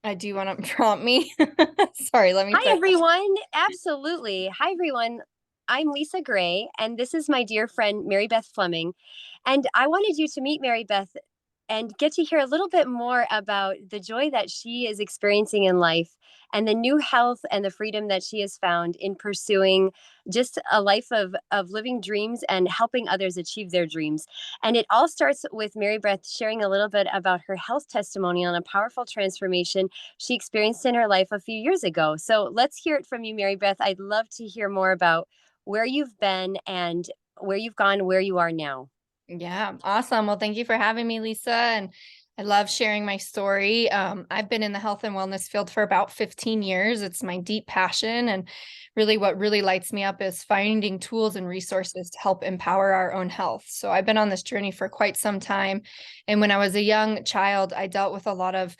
Do you want to prompt me? Sorry, let me Hi, think. everyone. Absolutely. Hi, everyone. I'm Lisa Gray, and this is my dear friend, Mary Beth Fleming. And I wanted you to meet Mary Beth and get to hear a little bit more about the joy that she is experiencing in life and the new health and the freedom that she has found in pursuing just a life of living dreams and helping others achieve their dreams. And it all starts with Mary Beth sharing a little bit about her health testimony on a powerful transformation she experienced in her life a few years ago. So let's hear it from you, Mary Beth. I'd love to hear more about where you've been and where you've gone, where you are now. Yeah, awesome. Well, thank you for having me, Lisa. And I love sharing my story. I've been in the health and wellness field for about 15 years. It's my deep passion. And really, what really lights me up is finding tools and resources to help empower our own health. So I've been on this journey for quite some time. And when I was a young child, I dealt with a lot of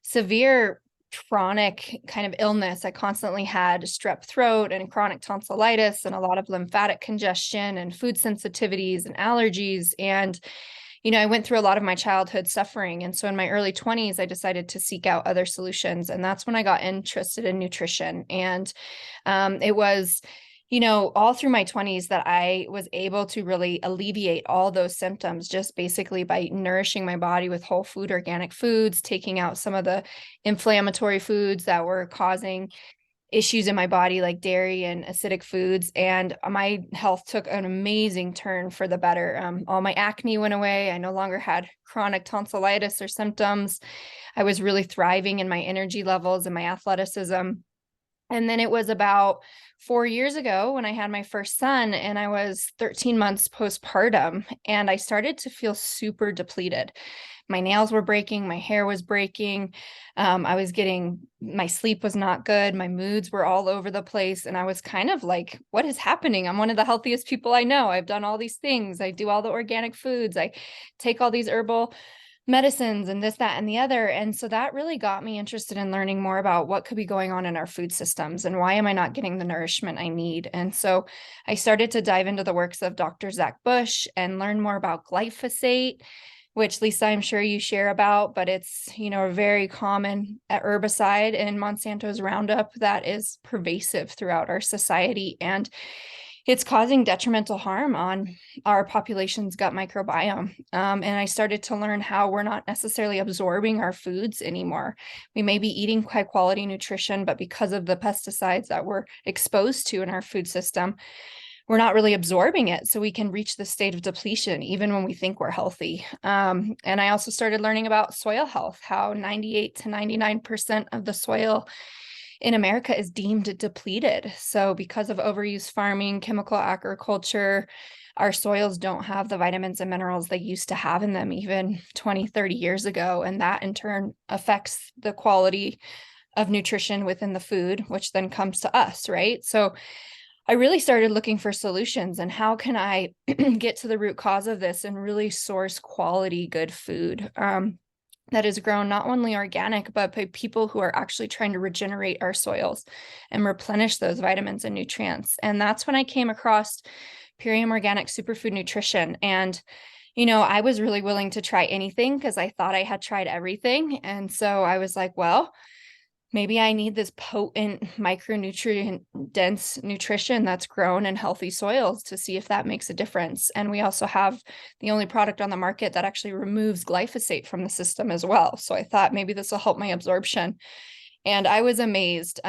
severe chronic kind of illness. I constantly had strep throat and chronic tonsillitis and a lot of lymphatic congestion and food sensitivities and allergies. And, I went through a lot of my childhood suffering. And so in my early 20s, I decided to seek out other solutions. And that's when I got interested in nutrition. And it was all through my 20s that I was able to really alleviate all those symptoms just basically by nourishing my body with whole food, organic foods, taking out some of the inflammatory foods that were causing issues in my body like dairy and acidic foods. And my health took an amazing turn for the better. All my acne went away. I no longer had chronic tonsillitis or symptoms. I was really thriving in my energy levels and my athleticism. And then it was about 4 years ago when I had my first son, and I was 13 months postpartum, and I started to feel super depleted. My nails were breaking, my hair was breaking. My sleep was not good. My moods were all over the place. And I was kind of like, what is happening? I'm one of the healthiest people I know. I've done all these things. I do all the organic foods. I take all these herbal medicines and this, that, and the other. And so that really got me interested in learning more about what could be going on in our food systems and why am I not getting the nourishment I need. And so I started to dive into the works of Dr. Zach Bush and learn more about glyphosate, which Lisa, I'm sure you share about, but it's, a very common herbicide in Monsanto's Roundup that is pervasive throughout our society. And it's causing detrimental harm on our population's gut microbiome. And I started to learn how we're not necessarily absorbing our foods anymore. We may be eating high quality nutrition, but because of the pesticides that we're exposed to in our food system, we're not really absorbing it. So we can reach the state of depletion even when we think we're healthy. And I also started learning about soil health, how 98 to 99% of the soil in America is deemed depleted. So because of overuse farming, chemical agriculture, our soils don't have the vitamins and minerals they used to have in them even 20, 30 years ago. And that in turn affects the quality of nutrition within the food, which then comes to us, right? So I really started looking for solutions and how can I get to the root cause of this and really source quality, good food. That is grown not only organic, but by people who are actually trying to regenerate our soils and replenish those vitamins and nutrients. And that's when I came across Purium Organic Superfood Nutrition. And, I was really willing to try anything because I thought I had tried everything. And so I was like, well, maybe I need this potent micronutrient dense nutrition that's grown in healthy soils to see if that makes a difference. And we also have the only product on the market that actually removes glyphosate from the system as well. So I thought maybe this will help my absorption. And I was amazed.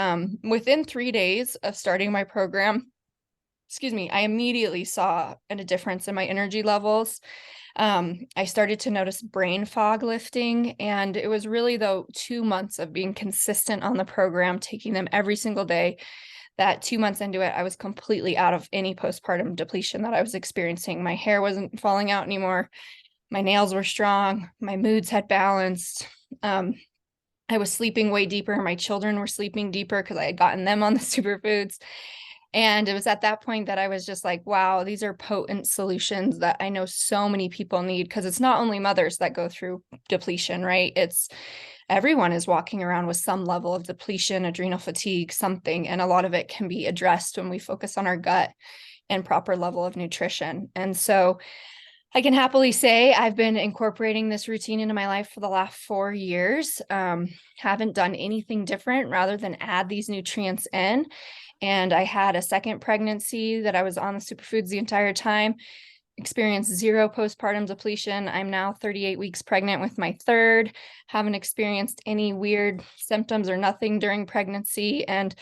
Within 3 days of starting my program, I immediately saw a difference in my energy levels. I started to notice brain fog lifting, and it was really though 2 months of being consistent on the program, taking them every single day. That 2 months into it, I was completely out of any postpartum depletion that I was experiencing. My hair wasn't falling out anymore. My nails were strong. My moods had balanced. I was sleeping way deeper. My children were sleeping deeper because I had gotten them on the superfoods. And it was at that point that I was just like, wow, these are potent solutions that I know so many people need, because it's not only mothers that go through depletion, right? It's everyone is walking around with some level of depletion, adrenal fatigue, something. And a lot of it can be addressed when we focus on our gut and proper level of nutrition. And so I can happily say I've been incorporating this routine into my life for the last 4 years. Haven't done anything different rather than add these nutrients in. And I had a second pregnancy that I was on the superfoods the entire time, experienced zero postpartum depletion. I'm now 38 weeks pregnant with my third, haven't experienced any weird symptoms or nothing during pregnancy. And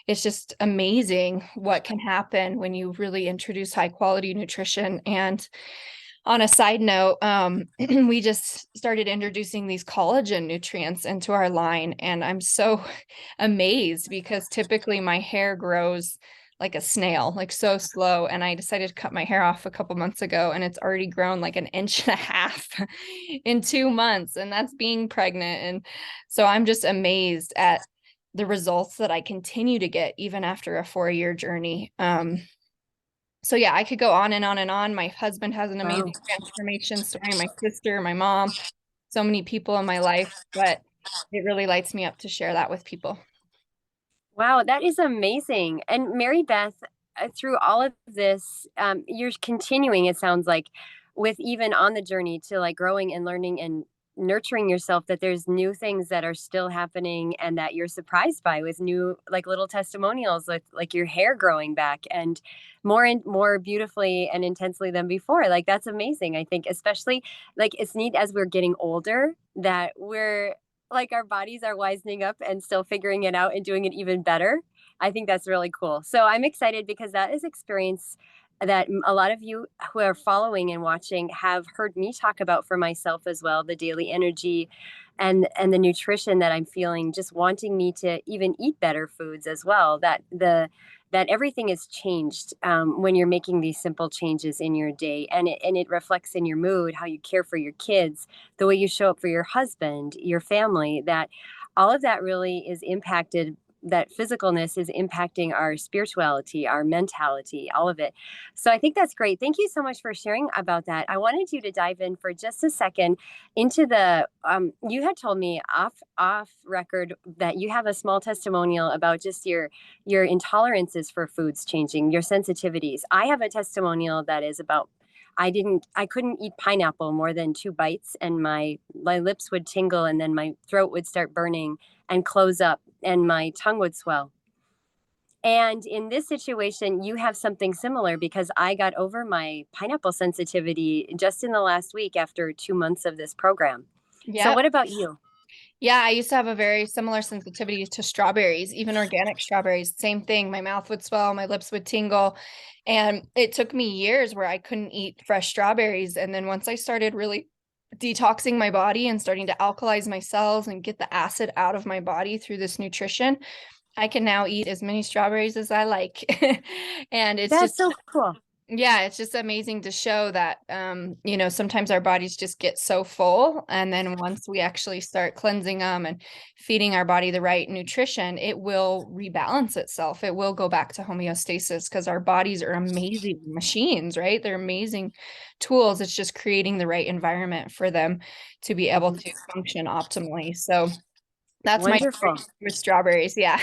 it's just amazing what can happen when you really introduce high quality nutrition. And on a side note, we just started introducing these collagen nutrients into our line, and I'm so amazed because typically my hair grows like a snail, like so slow. And I decided to cut my hair off a couple months ago, and it's already grown like an inch and a half in 2 months, and that's being pregnant. And so I'm just amazed at the results that I continue to get even after a 4 year journey. So yeah, I could go on and on and on. My husband has an Wow. amazing transformation story, my sister, my mom, so many people in my life, but it really lights me up to share that with people. Wow, that is amazing. And Mary Beth, through all of this, you're continuing, it sounds like, with even on the journey to like growing and learning and nurturing yourself, that there's new things that are still happening and that you're surprised by with new like little testimonials like your hair growing back and more beautifully and intensely than before. Like that's amazing. I think especially like it's neat as we're getting older that we're like our bodies are wisening up and still figuring it out and doing it even better. I think that's really cool. So I'm excited because that is experience that a lot of you who are following and watching have heard me talk about for myself as well, the daily energy and the nutrition that I'm feeling, just wanting me to even eat better foods as well. That everything is changed when you're making these simple changes in your day, and it reflects in your mood, how you care for your kids, the way you show up for your husband, your family. That all of that really is impacted. That physicalness is impacting our spirituality, our mentality, all of it. So I think that's great. Thank you so much for sharing about that. I wanted you to dive in for just a second into the you had told me off record that you have a small testimonial about just your intolerances for foods changing, your sensitivities. I have a testimonial that is about I couldn't eat pineapple more than 2 bites and my lips would tingle and then my throat would start burning and close up and my tongue would swell. And in this situation, you have something similar because I got over my pineapple sensitivity just in the last week after 2 months of this program. So, Yep. what about you? Yeah, I used to have a very similar sensitivity to strawberries, even organic strawberries. Same thing. My mouth would swell, my lips would tingle. And it took me years where I couldn't eat fresh strawberries. And then once I started really detoxing my body and starting to alkalize my cells and get the acid out of my body through this nutrition, I can now eat as many strawberries as I like. And it's just That's so cool. yeah, it's just amazing to show that sometimes our bodies just get so full, and then once we actually start cleansing them and feeding our body the right nutrition, it will rebalance itself. It will go back to homeostasis because our bodies are amazing machines, right? They're amazing tools. It's just creating the right environment for them to be able to function optimally. So that's my story Wonderful. with strawberries. Yeah.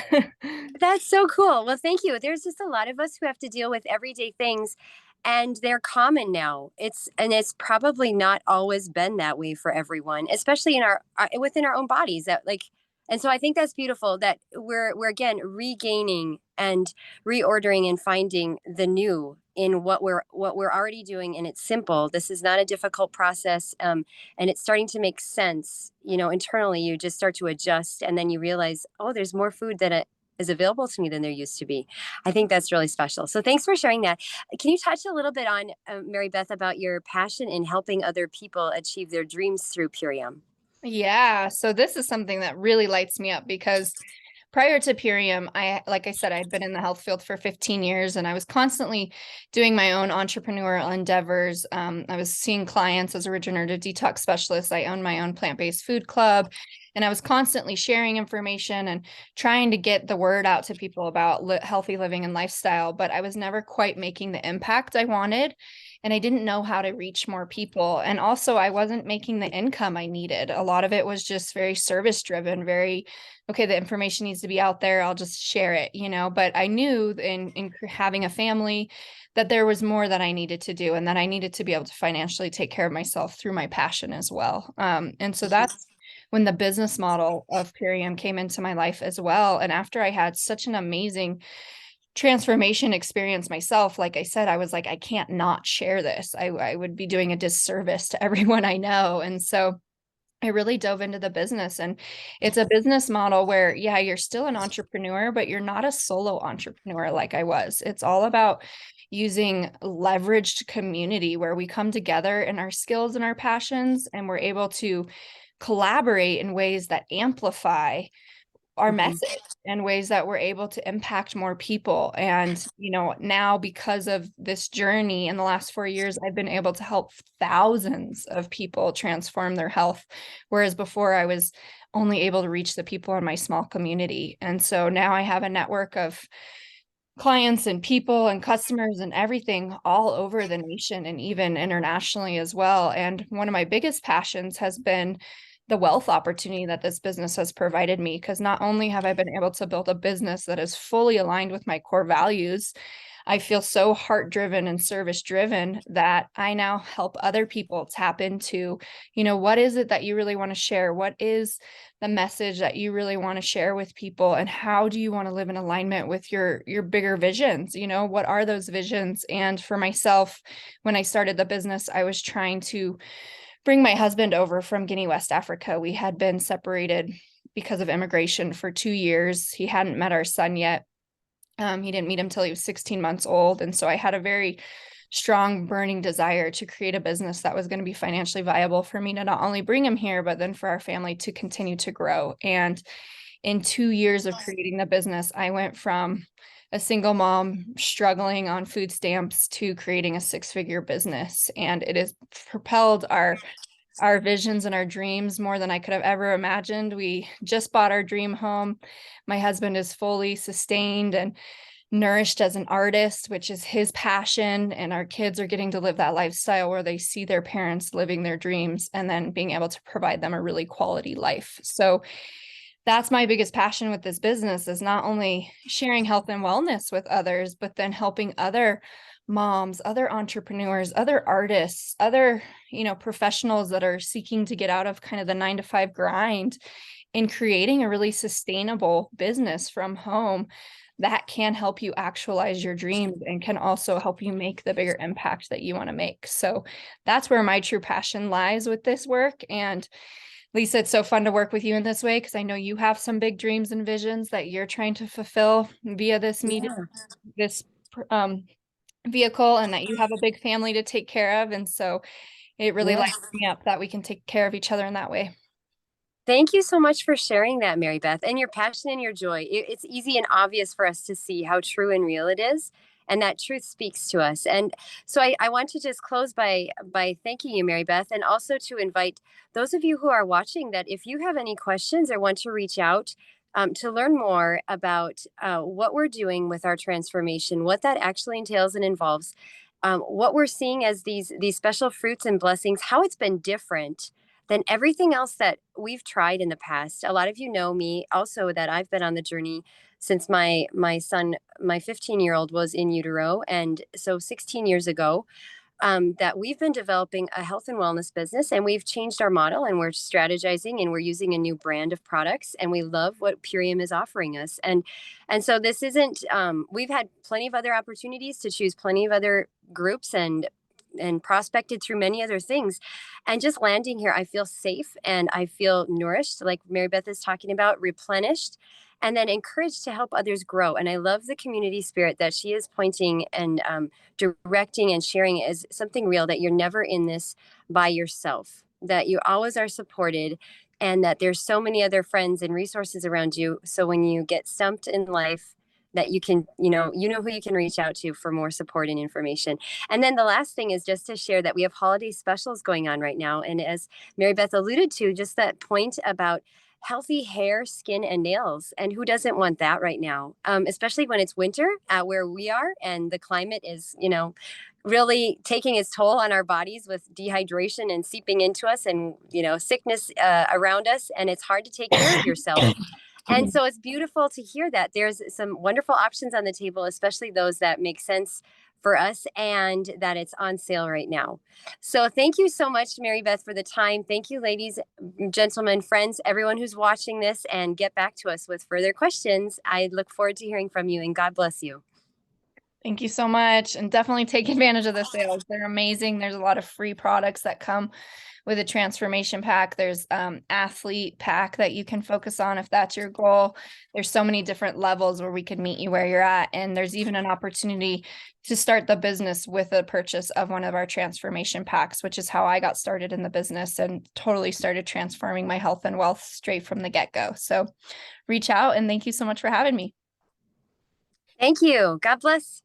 That's so cool. Well, thank you. There's just a lot of us who have to deal with everyday things and they're common now. It's probably not always been that way for everyone, especially in our within our own bodies that like and so I think that's beautiful that we're again regaining and reordering and finding the new in what we're already doing and it's simple. This is not a difficult process and it's starting to make sense, internally you just start to adjust and then you realize, oh, there's more food that is available to me than there used to be. I think that's really special. So thanks for sharing that. Can you touch a little bit on, Mary Beth, about your passion in helping other people achieve their dreams through Purium? Yeah, so this is something that really lights me up because prior to Purium, like I said, I'd been in the health field for 15 years and I was constantly doing my own entrepreneurial endeavors. I was seeing clients as a regenerative detox specialist. I own my own plant-based food club, and I was constantly sharing information and trying to get the word out to people about healthy living and lifestyle, but I was never quite making the impact I wanted. and I didn't know how to reach more people. And also, I wasn't making the income I needed. A lot of it was just very service driven, very, okay, the information needs to be out there. I'll just share it, But I knew in having a family that there was more that I needed to do and that I needed to be able to financially take care of myself through my passion as well. And so that's when the business model of Purium came into my life as well. And after I had such an amazing transformation experience myself, like I said, I was like, I can't not share this. I would be doing a disservice to everyone I know. And so I really dove into the business, and it's a business model where, yeah, you're still an entrepreneur, but you're not a solo entrepreneur like I was. It's all about using leveraged community where we come together in our skills and our passions, and we're able to collaborate in ways that amplify our Mhm. message in ways that we're able to impact more people. And, now because of this journey in the last 4 years, I've been able to help thousands of people transform their health. Whereas before I was only able to reach the people in my small community. And so now I have a network of clients and people and customers and everything all over the nation and even internationally as well. And one of my biggest passions has been the wealth opportunity that this business has provided me, because not only have I been able to build a business that is fully aligned with my core values, I feel so heart driven and service driven that I now help other people tap into, what is it that you really want to share? What is the message that you really want to share with people? And how do you want to live in alignment with your bigger visions? What are those visions? And for myself, when I started the business, I was trying to bring my husband over from Guinea, West Africa. We had been separated because of immigration for 2 years. He hadn't met our son yet. He didn't meet him till he was 16 months old. And so I had a very strong burning desire to create a business that was going to be financially viable for me to not only bring him here, but then for our family to continue to grow. And in 2 years of creating the business, I went from a single mom struggling on food stamps to creating a six-figure business. And it has propelled our visions and our dreams more than I could have ever imagined. We just bought our dream home. My husband is fully sustained and nourished as an artist, which is his passion. And our kids are getting to live that lifestyle where they see their parents living their dreams and then being able to provide them a really quality life. So that's my biggest passion with this business, is not only sharing health and wellness with others, but then helping other moms, other entrepreneurs, other artists, other, professionals that are seeking to get out of kind of the 9 to 5 grind, in creating a really sustainable business from home that can help you actualize your dreams and can also help you make the bigger impact that you want to make. So that's where my true passion lies with this work. And Lisa, it's so fun to work with you in this way, because I know you have some big dreams and visions that you're trying to fulfill via this media, Yeah. this um, vehicle, and that you have a big family to take care of. And so it really Yes. lights me up that we can take care of each other in that way. Thank you so much for sharing that, Mary Beth, and your passion and your joy. It's easy and obvious for us to see how true and real it is, and that truth speaks to us. And so I want to just close by thanking you, Mary Beth, and also to invite those of you who are watching that if you have any questions or want to reach out to learn more about what we're doing with our transformation, what that actually entails and involves, what we're seeing as these special fruits and blessings, how it's been different than everything else that we've tried in the past. A lot of you know me also, that I've been on the journey since my son, my 15-year-old, was in utero, and so 16 years ago, that we've been developing a health and wellness business, and we've changed our model, and we're strategizing, and we're using a new brand of products, and we love what Purium is offering us. And so this isn't we've had plenty of other opportunities to choose plenty of other groups and prospected through many other things, and just landing here, I feel safe and I feel nourished, like Mary Beth is talking about, replenished, and then encouraged to help others grow. And I love the community spirit that she is pointing and directing and sharing as something real, that you're never in this by yourself, that you always are supported, and that there's so many other friends and resources around you. So when you get stumped in life, that you can, you know who you can reach out to for more support and information. And then the last thing is just to share that we have holiday specials going on right now. And as Mary Beth alluded to, just that point about healthy hair, skin, and nails. And who doesn't want that right now? Especially when it's winter where we are and the climate is, really taking its toll on our bodies with dehydration and seeping into us, and sickness around us, and it's hard to take care of yourself. And so it's beautiful to hear that there's some wonderful options on the table, especially those that make sense for us, and that it's on sale right now. So thank you so much, Mary Beth, for the time. Thank you, ladies, gentlemen, friends, everyone who's watching this, and get back to us with further questions. I look forward to hearing from you, and God bless you. Thank you so much. And definitely take advantage of the sales. They're amazing. There's a lot of free products that come with a transformation pack. There's athlete pack that you can focus on if that's your goal. There's so many different levels where we can meet you where you're at. And there's even an opportunity to start the business with a purchase of one of our transformation packs, which is how I got started in the business and totally started transforming my health and wealth straight from the get-go. So reach out, and thank you so much for having me. Thank you. God bless.